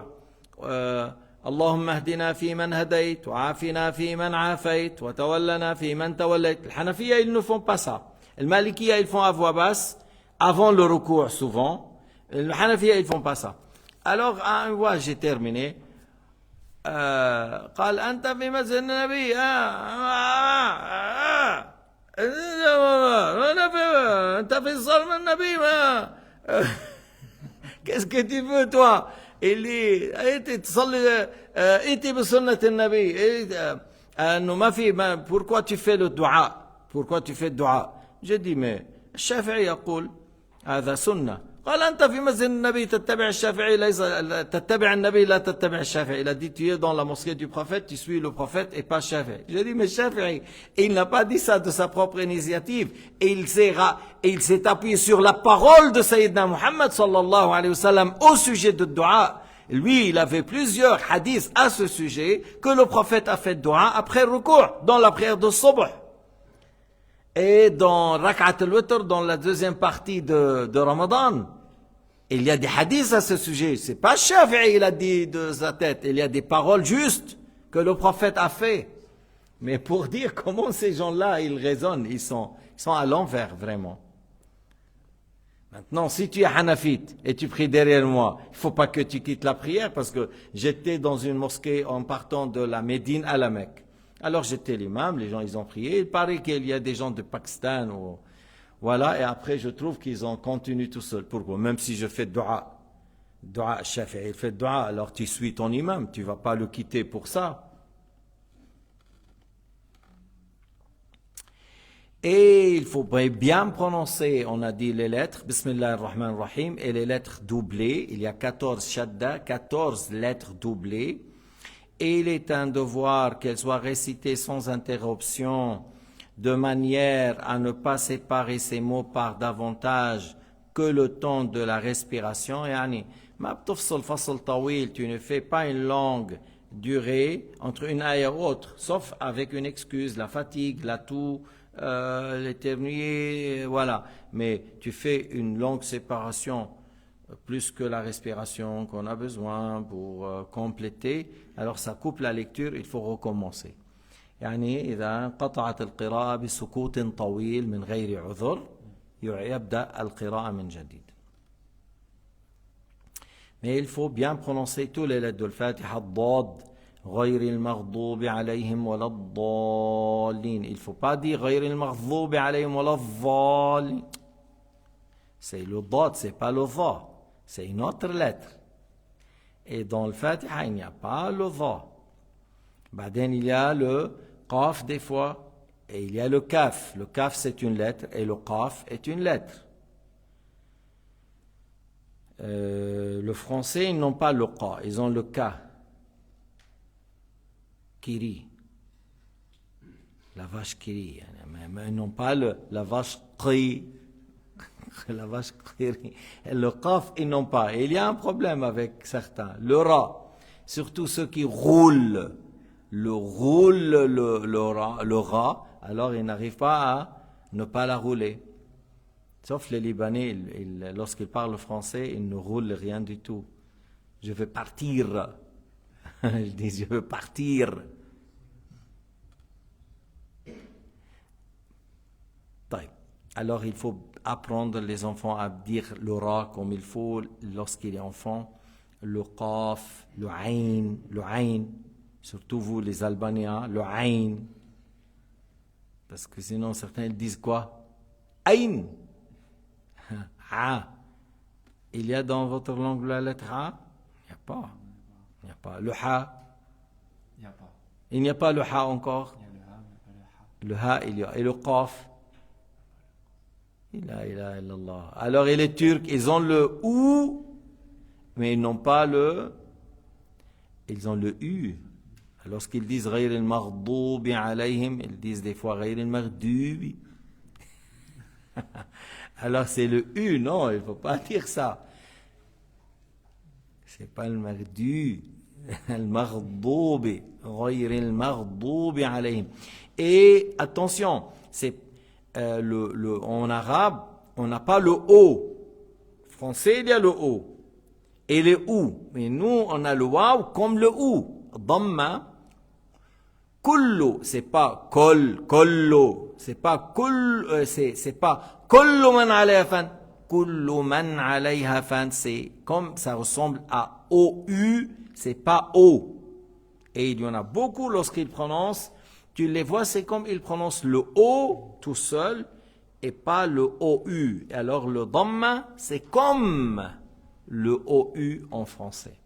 اللهم اهدنا فيمن هديت وعافنا فيمن عافيت وتولنا فيمن توليت. Les Hanafiya, ils ne font pas ça. Les Malikiya, ils font à voix basse avant le ruku' souvent. Les Hanafiya, ils font pas ça. Alors, un fois, j'ai terminé. قال أنت في مسجد النبي أنت في صلب النبي Qu'est-ce que tu veux, toi? Il dit, تصلي إتي بسنة النبي. إنه ما في pourquoi tu fais le dua? Pourquoi tu fais le dua? J'ai dit, mais الشافعي يقول هذا سنة. قال أنت في مسجد النبي تتبع الشافعي ليس تتبع النبي لا تتبع الشافعي. Il a dit tu es dans la mosquée du prophète, tu suis le prophète et pas Shafi'i. J'ai dit mais Shafi'i, il n'a pas dit ça de sa propre initiative. Il s'est appuyé sur la parole de Sayyidina Muhammad sallallahu alayhi wa sallam au sujet de dua. Lui, il avait plusieurs hadiths à ce sujet que le prophète a fait dua après le ruku' dans la prière de Subh. Et dans Rak'at al-Witr, dans la deuxième partie de Ramadan, il y a des hadiths à ce sujet. C'est pas Shafi'i, il a dit de sa tête. Il y a des paroles justes que le prophète a fait. Mais pour dire comment ces gens-là, ils raisonnent, ils sont à l'envers, vraiment. Maintenant, si tu es Hanafite et tu pries derrière moi, il faut pas que tu quittes la prière parce que j'étais dans une mosquée en partant de la Médine à la Mecque. Alors j'étais l'imam, les gens ils ont prié, il paraît qu'il y a des gens de Pakistan, voilà, et après je trouve qu'ils ont continué tout seuls. Pourquoi? Même si je fais dua, Shafi'i fait dua, alors tu suis ton imam, tu vas pas le quitter pour ça. Et il faut bien prononcer, on a dit les lettres, Bismillah ar-Rahman ar-Rahim, et les lettres doublées, il y a 14 shadda, 14 lettres doublées. Et il est un devoir qu'elles soient récitées sans interruption, de manière à ne pas séparer ces mots par davantage que le temps de la respiration. Yani, ma btufsal fasl tawil, tu ne fais pas une langue durée entre une ayah et autre, sauf avec une excuse, la fatigue, la toux, l'éternuer, voilà. Mais tu fais une longue séparation, plus que la respiration qu'on a besoin pour compléter, alors ça coupe la lecture, il faut recommencer. يعني إذا انقطعت القراءة بسكوت طويل من غير عذر يبدأ القراءة من جديد. Mais il faut bien prononcer tous les lettres de l'Fatiha, الضاد غير المغضوب عليهم ولا الضالين. Il ne faut pas dire غير المغضوب عليهم ولا الضالين. C'est le ضاد, c'est pas le ضا. C'est une autre lettre. Et dans le Fatiha, il n'y a pas le ضا. بعدين il y a le qaf des fois et il y a le kaf. Le kaf c'est une lettre et le qaf est une lettre. Le français, ils n'ont pas le qa, ils ont le ka. Kiri. La vache kiri. Mais ils n'ont pas la vache qi. La vache qiri. Le qaf, ils n'ont pas. Et il y a un problème avec certains. Le ra, surtout ceux qui roulent. Le ra, alors ils n'arrivent pas à ne pas la rouler. Sauf les Libanais, lorsqu'ils parlent français, ils ne roulent rien du tout. Je veux partir. Je dis, je veux partir. Alors il faut apprendre les enfants à dire le ra comme il faut lorsqu'il est enfant. Le qaf, le ayn. Surtout vous les Albaniens, le ayn. Parce que sinon certains ils disent quoi? Ayn. A. Il y a dans votre langue la lettre A? Il n'y a pas. Il n'y a pas. Le ha? Il n'y a pas. Il n'y a pas le ha encore? Il y a le ha, mais pas le ha. Le ha, il y a. Et le qaf? La ilaha illallah. Alors, et les Turcs, ils ont le ou, mais ils n'ont pas le. Ils ont le u. Lorsqu'ils disent غير المغضوب عليهم, ils disent des fois غير المغضوب. Alors c'est le U, non, il ne faut pas dire ça. C'est pas le maghdub, le maghdoub, غير المغضوب عليهم. Et attention, c'est en arabe, on n'a pas le O. Français, il y a le O. Et le OU. Mais nous, on a le waouh comme le OU. Dhamma. Kullu, c'est pas kollo, c'est pas c'est pas kullu man alayha fan, kullu man alayha fan, c'est comme ça ressemble à OU, c'est pas O. Et il y en a beaucoup lorsqu'ils prononcent, tu les vois, c'est comme ils prononcent le O tout seul et pas le OU. Alors le dhamma, c'est comme le OU en français.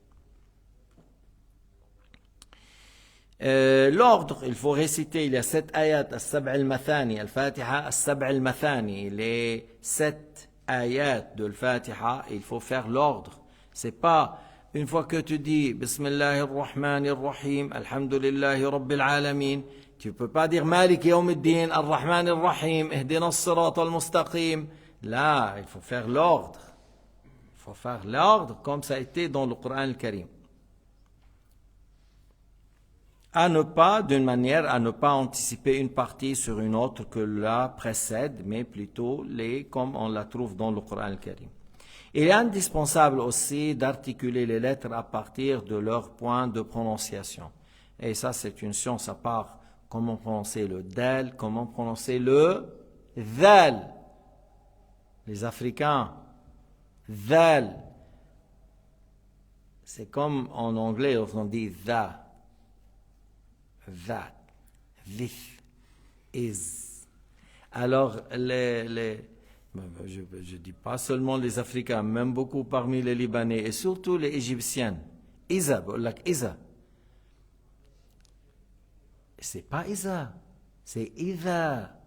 L'ordre, il faut réciter, il y a 7 ayats, al-sab' al-mathani, al-fatiha, al-sab' al-mathani, les 7 ayats de al-fatiha, il faut faire l'ordre. C'est pas une fois que tu dis Bismillahir-Rahmanir-Rahim, Alhamdulillahi Rabbil Alamin, tu peux pas dire Malik Yawmiddin, Ar-Rahmanir-Rahim, Ihdina as-Sirata al-Mustaqim. Là, il faut faire l'ordre. Il faut faire l'ordre comme ça a été dans le Coran al-Karim. À ne pas, d'une manière, à ne pas anticiper une partie sur une autre que la précède, mais plutôt comme on la trouve dans le Coran al-Karim. Il est indispensable aussi d'articuler les lettres à partir de leur point de prononciation. Et ça, c'est une science à part. Comment prononcer le dal, comment prononcer le dhal. Les Africains, dhal. C'est comme en anglais, on dit tha. That, this, is. Alors, je dis pas seulement les Africains, même beaucoup parmi les Libanais et surtout les Égyptiennes. Isa, Isa. C'est pas Isa, c'est Ida.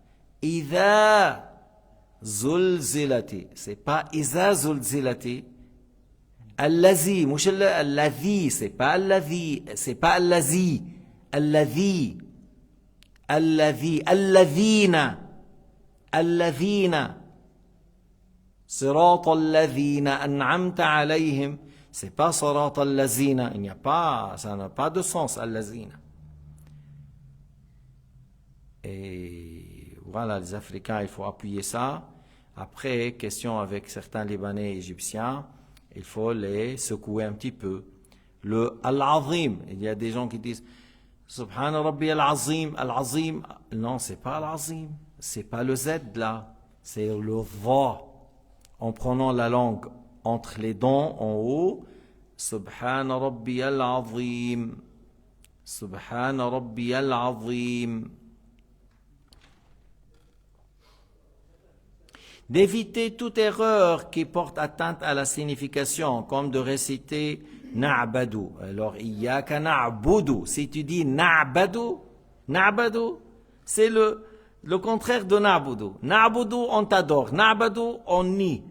Ida zulzilati. C'est pas Isa zulzilati. Allazi, مش الذي, c'est pas الذي, c'est pas الذي. الذين صراط الذين أنعمت عليهم. c'est pas Sirat al-lazina. Il n'y a pas, ça n'a pas de sens, al-lazina. Et voilà, les Africains, il faut appuyer ça. Après, question avec certains Libanais et Égyptiens, il faut les secouer un petit peu. Le Al-Azim, il y a des gens qui disent Subhana Rabbi Al-Azim, Al-Azim. Non, c'est pas Al-Azim, c'est pas le Z là, c'est le Va. En prenant la langue entre les dents en haut, Subhana Rabbi Al-Azim, Subhana Rabbi Al-Azim. D'éviter toute erreur qui porte atteinte à la signification, comme de réciter na'badu. Alors, iyyaka na'budu. Si tu dis na'badu, na'badu, c'est le contraire de na'budu. Na'budu, on t'adore. Na'badu, on nie.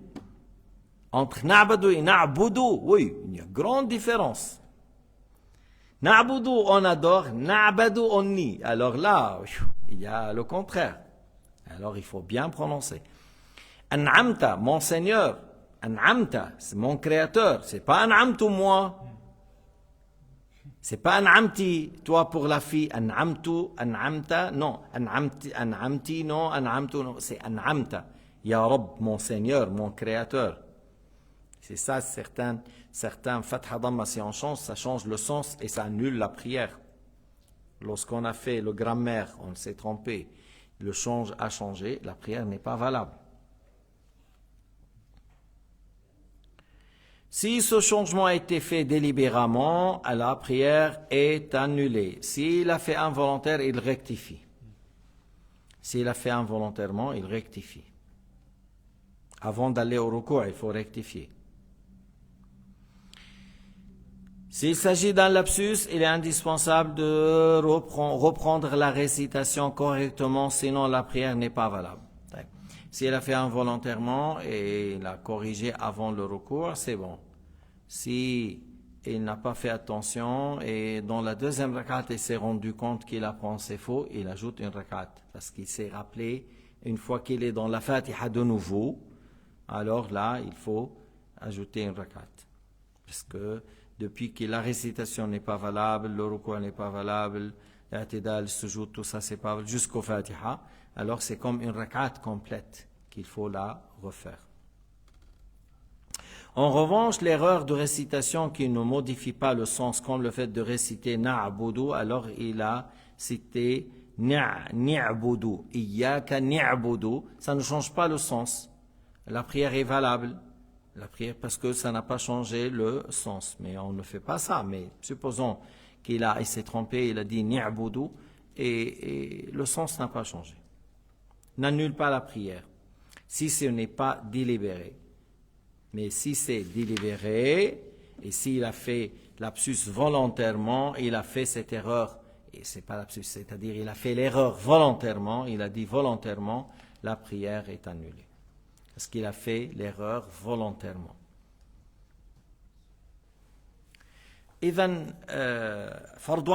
Entre na'badu et na'budu, oui, il y a grande différence. Na'budu, on adore. Na'badu, on nie. Alors là, il y a le contraire. Alors, il faut bien prononcer. An'amta, mon Seigneur. An'amta, c'est mon Créateur. C'est pas an'amtu, moi. C'est pas an'amti, toi pour la fille. An'amtu, an'amta, non. An'amti, non. An'amtu, non. C'est an'amta. Ya Rabb, mon Seigneur, mon Créateur. C'est ça, certains fatha dhamma, si on change, ça change le sens et ça annule la prière. Lorsqu'on a fait le grammaire, on s'est trompé, le change a changé, la prière n'est pas valable. Si ce changement a été fait délibérément, la prière est annulée. S'il a fait involontaire, il rectifie. S'il a fait involontairement, il rectifie. Avant d'aller au recours, il faut rectifier. S'il s'agit d'un lapsus, il est indispensable de reprendre la récitation correctement, sinon la prière n'est pas valable. Si elle a fait involontairement et il a corrigé avant le recours, c'est bon. Si il n'a pas fait attention et dans la deuxième rakat, il s'est rendu compte qu'il a pensé faux, il ajoute une rakat. Parce qu'il s'est rappelé, une fois qu'il est dans la Fatiha de nouveau, alors là, il faut ajouter une rakat. Parce que depuis que la récitation n'est pas valable, le recours n'est pas valable, l'atidal, le sujoud, tout ça, c'est pas valable, jusqu'au Fatiha, alors c'est comme une rakat complète qu'il faut la refaire. En revanche, l'erreur de récitation qui ne modifie pas le sens, comme le fait de réciter na'budu, alors il a cité ni'budu, iyyaka ni'budu, ça ne change pas le sens. La prière est valable, la prière parce que ça n'a pas changé le sens, mais on ne fait pas ça. Mais supposons il s'est trompé, il a dit ni'budu et le sens n'a pas changé. N'annule pas la prière si ce n'est pas délibéré. Mais si c'est délibéré et s'il a fait lapsus volontairement, il a fait cette erreur, et c'est pas lapsus, c'est-à-dire il a fait l'erreur volontairement, il a dit volontairement, la prière est annulée. Parce qu'il a fait l'erreur volontairement. Idhan, fardu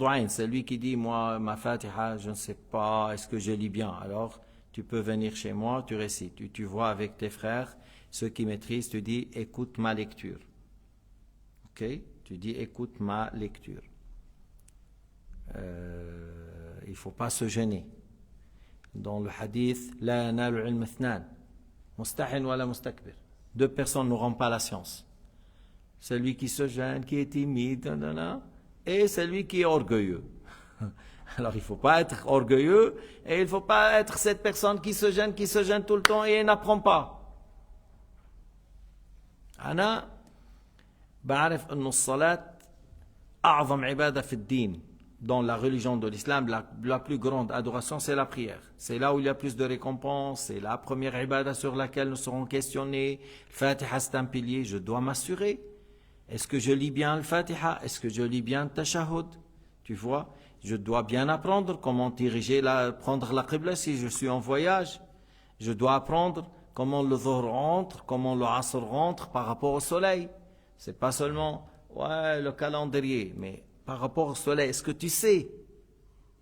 ayn, c'est lui qui dit, moi, ma Fatiha, je ne sais pas, est-ce que je lis bien? Alors, tu peux venir chez moi, tu récites. Tu vois avec tes frères, ceux qui maîtrisent, tu dis, écoute ma lecture. Ok? Tu dis, écoute ma lecture. Il ne faut pas se gêner. Dans le hadith, la yanalu ilm ithnan, mustahin wala mustakbir. Deux personnes n'auront pas la science. Celui qui se gêne, qui est timide, et celui qui est orgueilleux. Alors il ne faut pas être orgueilleux et il ne faut pas être cette personne qui se gêne tout le temps et n'apprend pas. أنا بعرف إنه الصلاة أعظم عبادة في الدين. Dans la religion de l'islam, la plus grande adoration, c'est la prière. C'est là où il y a plus de récompenses. C'est la première ibada sur laquelle nous serons questionnés. Le Fatiha, c'est un pilier. Je dois m'assurer. Est-ce que je lis bien le Fatiha? Est-ce que je lis bien le Tashahhud? Tu vois, je dois bien apprendre comment prendre la qibla si je suis en voyage. Je dois apprendre comment le Dhuhr rentre, comment le Asr rentre par rapport au soleil. C'est pas seulement le calendrier, mais par rapport au soleil, est-ce que tu sais?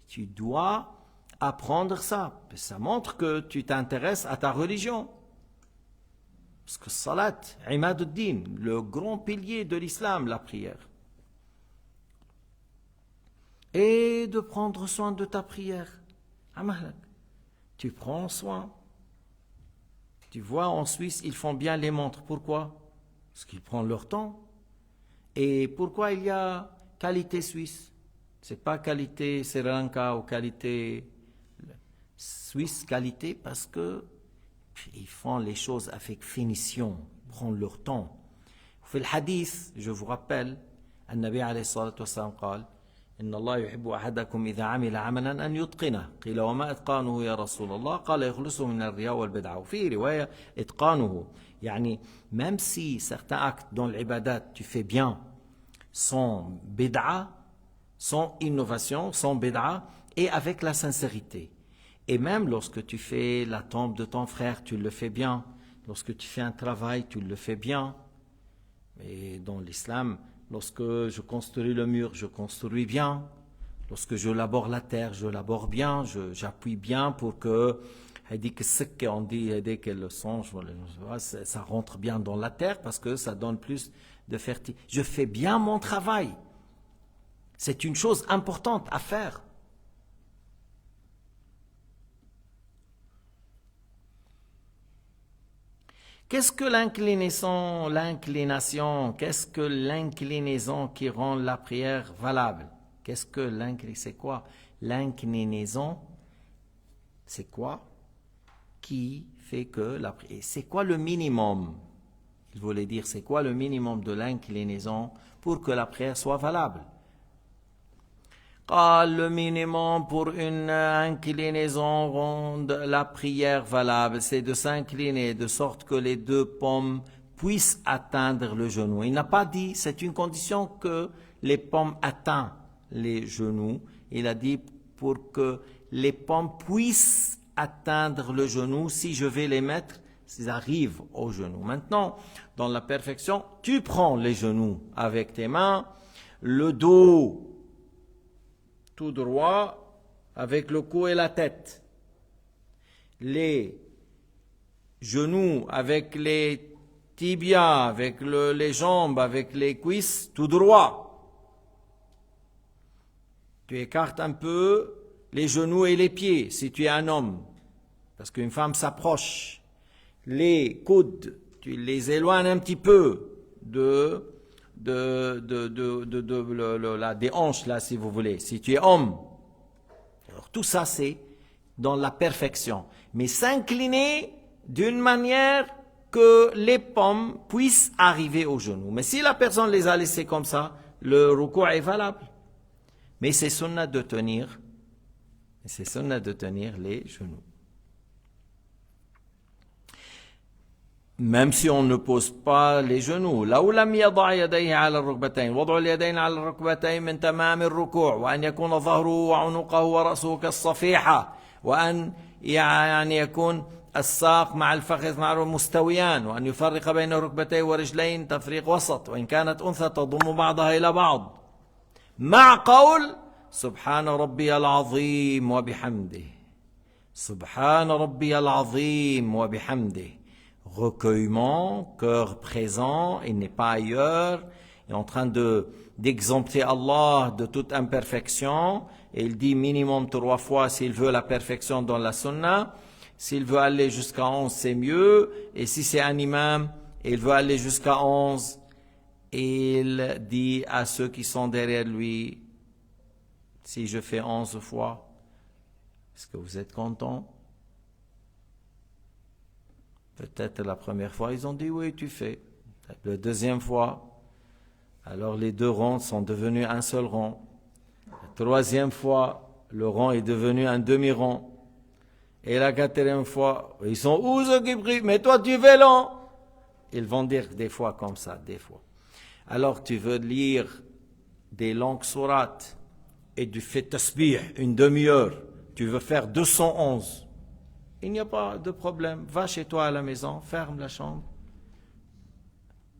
Tu dois apprendre ça. Ça montre que tu t'intéresses à ta religion. Parce que salat, imaduddin, le grand pilier de l'islam, la prière. Et de prendre soin de ta prière. Amalak. Tu prends soin. Tu vois, en Suisse, ils font bien les montres. Pourquoi? Parce qu'ils prennent leur temps. Et pourquoi il y a qualité suisse? C'est pas qualité Sri Lanka ou qualité suisse, qualité parce que ils font les choses avec finition, prennent leur temps. في الحديث, je vous rappelle, النبي عليه الصلاة والسلام قال إن الله يحب أحدكم إذا عمل عملا أن يتقنه. قيل وما إتقانه يا رسول الله؟ قال يخلصه من الرياء والبدعة. وفي رواية إتقانه يعني même si certains actes dans l'ibadat tu fais bien sans bid'a, sans innovation, sans bid'a et avec la sincérité. Et même lorsque tu fais la tombe de ton frère, tu le fais bien. Lorsque tu fais un travail, tu le fais bien. Et dans l'islam, lorsque je construis le mur, je construis bien. Lorsque je labore la terre, je labore bien. J'appuie bien pour que, on dit que le son, ça rentre bien dans la terre parce que ça donne plus de fertilité. Je fais bien mon travail. C'est une chose importante à faire. Qu'est-ce que l'inclination, qu'est-ce que l'inclinaison qui rend la prière valable? C'est quoi? L'inclinaison, c'est quoi? Qui fait que la prière, c'est quoi le minimum? Il voulait dire, c'est quoi le minimum de l'inclinaison pour que la prière soit valable? Le minimum pour une inclinaison rende la prière valable, c'est de s'incliner de sorte que les deux paumes puissent atteindre le genou. Il n'a pas dit, c'est une condition que les paumes atteignent les genoux. Il a dit pour que les paumes puissent atteindre le genou, si je vais les mettre, s'ils arrivent au genou. Maintenant, dans la perfection, tu prends les genoux avec tes mains, le dos tout droit avec le cou et la tête. Les genoux avec les tibias, avec les jambes, avec les cuisses, tout droit. Tu écartes un peu les genoux et les pieds si tu es un homme, parce qu'une femme s'approche. Les coudes, tu les éloignes un petit peu des hanches, là, si vous voulez, si tu es homme. Alors, tout ça, c'est dans la perfection. Mais s'incliner d'une manière que les paumes puissent arriver aux genoux. Mais si la personne les a laissés comme ça, le ruku' est valable. Mais c'est sunnah de tenir les genoux. Même si on ne pose pas les genoux. لو لم يضع يديه على الركبتين وضع اليدين على الركبتين من تمام الركوع وأن يكون ظهره وعنقه ورأسه كالصفيحة وأن يعني يكون الساق مع الفخذ مع مستويان وأن يفرق بين ركبتيه ورجلين تفريق وسط وإن كانت أنثى تضم بعضها إلى بعض مع قول سبحان ربي العظيم وبحمده سبحان ربي العظيم وبحمده. Recueillement, cœur présent, il n'est pas ailleurs, il est en train d'exempter Allah de toute imperfection, et il dit minimum 3 fois s'il veut la perfection dans la sunna, s'il veut aller jusqu'à 11 c'est mieux, et si c'est un imam et il veut aller jusqu'à 11, il dit à ceux qui sont derrière lui, si je fais 11 fois, est-ce que vous êtes contents? Peut-être la première fois, ils ont dit oui, tu fais. La deuxième fois, alors les 2 rangs sont devenus un seul rang. La troisième fois, le rang est devenu un demi-rang. Et la 4e fois, ils sont où ceux qui prient? Mais toi tu fais lent. Ils vont dire des fois comme ça, des fois. Alors tu veux lire des longues sourates et tu fais tasbih une demi-heure. Tu veux faire 211. Il n'y a pas de problème. Va chez toi à la maison, ferme la chambre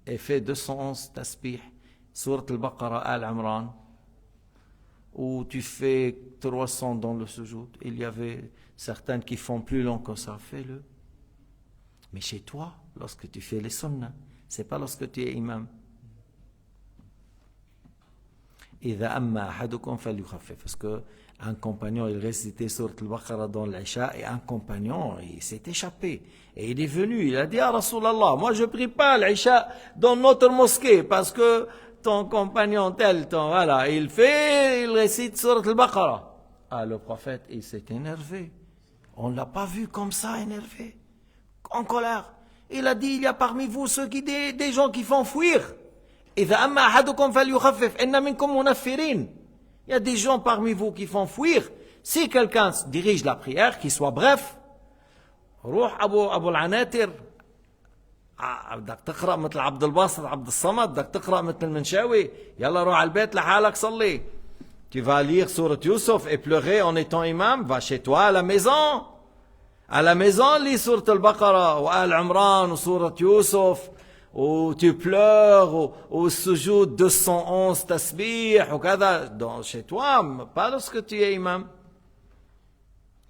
et fais 211 tasbih, Surat al-Baqarah, Al-Imran, où tu fais 300 dans le sujoud. Il y avait certaines qui font plus long que ça. Fais-le. Mais chez toi, lorsque tu fais les sunnahs, c'est pas lorsque tu es imam. إذا أما أحدكم فليخفف. Parce que un compagnon, il récitait Surat al-Baqarah dans l'Isha, et un compagnon, il s'est échappé. Et il est venu, il a dit, ah Rasulallah, moi je prie pas l'Isha dans notre mosquée, parce que ton compagnon tel, voilà, il récite Surat al-Baqarah. Ah, le prophète, il s'est énervé. On ne l'a pas vu comme ça, énervé, en colère. Il a dit, il y a parmi vous des gens qui font fuir. إذا أما أحدكم فليخفف إن منكم منفرين. Il y a des gens parmi vous qui font fuir. Si quelqu'un dirige la prière, qu'il soit bref. روح أبو العناتر بدك تقرأ مثل عبد الباسط عبد الصمد, بدك تقرأ مثل المنشاوي, يلا روح على البيت لحالك صلي. Tu vas lire Surat Yusuf et pleurer en étant imam, va chez toi à la maison. À la maison, lis Surat al-Baqarah ou Al-Imran ou Surat Yusuf. Ou tu pleures, ou sujoud 211 tasbih, ou kada, chez toi, pas lorsque tu es imam.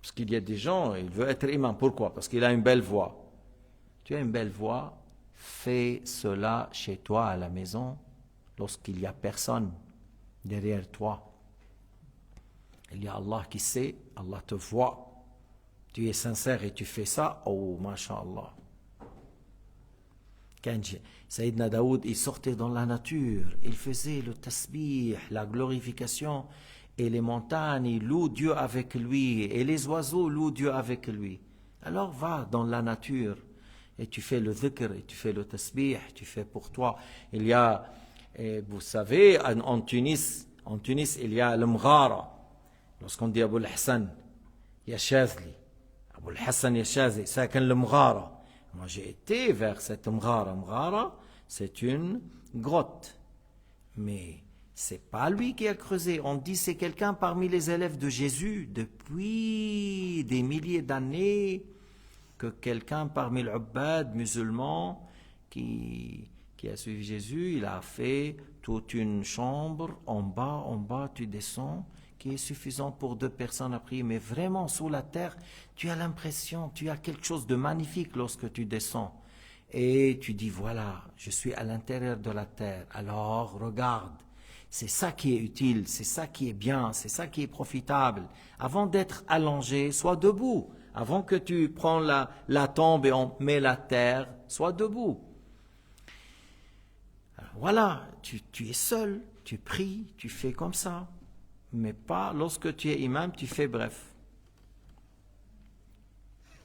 Parce qu'il y a des gens, il veut être imam. Pourquoi? Parce qu'il a une belle voix. Tu as une belle voix, fais cela chez toi à la maison, lorsqu'il n'y a personne derrière toi. Il y a Allah qui sait, Allah te voit. Tu es sincère et tu fais ça, oh, masha'Allah. Sayyidina Daoud, il sortait dans la nature, il faisait le tasbih, la glorification, et les montagnes, il loue Dieu avec lui, et les oiseaux louent Dieu avec lui. Alors va dans la nature, et tu fais le dhikr, et tu fais le tasbih, tu fais pour toi. Il y a, vous savez, en Tunis, il y a le Mghara. Lorsqu'on dit Abu al-Hassan Yashazli, Abu al-Hassan Yashazli, ça c'est le Mghara. Moi, j'ai été vers cette Mghara. Mghara, c'est une grotte. Mais c'est pas lui qui a creusé. On dit c'est quelqu'un parmi les élèves de Jésus depuis des milliers d'années, que quelqu'un parmi les ubbad musulmans qui a suivi Jésus, il a fait toute une chambre en bas, tu descends, qui est suffisant pour 2 personnes à prier, mais vraiment sous la terre, tu as l'impression, tu as quelque chose de magnifique lorsque tu descends. Et tu dis, voilà, je suis à l'intérieur de la terre, alors regarde, c'est ça qui est utile, c'est ça qui est bien, c'est ça qui est profitable. Avant d'être allongé, sois debout. Avant que tu prends la tombe et on met la terre, sois debout. Alors, voilà, tu es seul, tu pries, tu fais comme ça. Mais pas lorsque tu es imam, tu fais bref.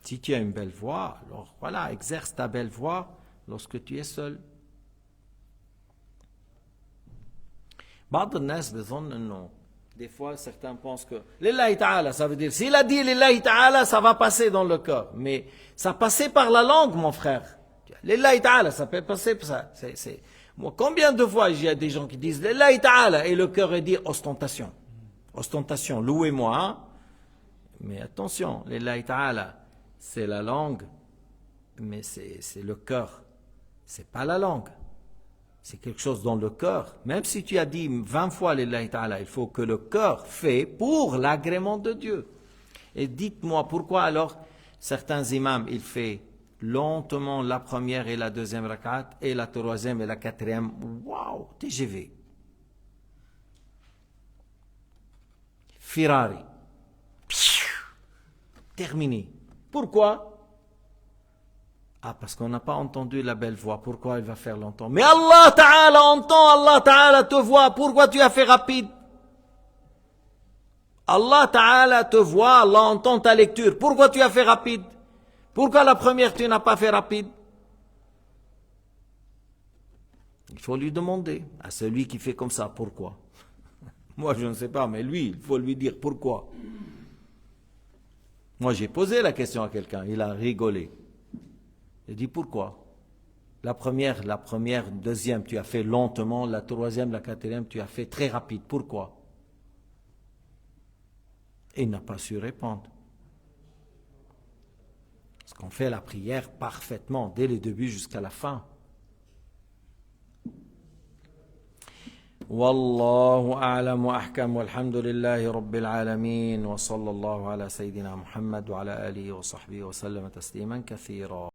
Si tu as une belle voix, alors voilà, exerce ta belle voix lorsque tu es seul. بعض الناس بظن انه des fois certains pensent que lillahi ta'ala, ça veut dire s'il a dit lillahi ta'ala, ça va passer dans le cœur. Mais ça passait par la langue, mon frère. Lillahi ta'ala, ça peut passer par ça. Moi, combien de fois il y a des gens qui disent lillahi ta'ala et le cœur est dit ostentation. Ostentation, louez-moi, hein? Mais attention, lillahi ta'ala, c'est la langue, mais c'est le cœur. C'est pas la langue. C'est quelque chose dans le cœur. Même si tu as dit 20 fois lillahi ta'ala, il faut que le cœur fait pour l'agrément de Dieu. Et dites-moi pourquoi alors certains imams, ils font lentement la première et la deuxième rakat, et la troisième et la quatrième. Waouh, TGV. Ferrari. Terminé. Pourquoi? Ah, parce qu'on n'a pas entendu la belle voix. Pourquoi il va faire longtemps? Mais Allah Ta'ala entend, Allah Ta'ala te voit. Pourquoi tu as fait rapide? Allah Ta'ala te voit, Allah entend ta lecture. Pourquoi tu as fait rapide? Pourquoi la première tu n'as pas fait rapide? Il faut lui demander à celui qui fait comme ça, pourquoi? Moi, je ne sais pas, mais lui, il faut lui dire pourquoi. Moi, j'ai posé la question à quelqu'un, il a rigolé. Il dit pourquoi? La première, deuxième, tu as fait lentement, la troisième, la quatrième, tu as fait très rapide. Pourquoi? Et il n'a pas su répondre. Parce qu'on fait la prière parfaitement, dès le début jusqu'à la fin. والله أعلم وأحكم والحمد لله رب العالمين وصلى الله على سيدنا محمد وعلى آله وصحبه وسلم تسليما كثيرا.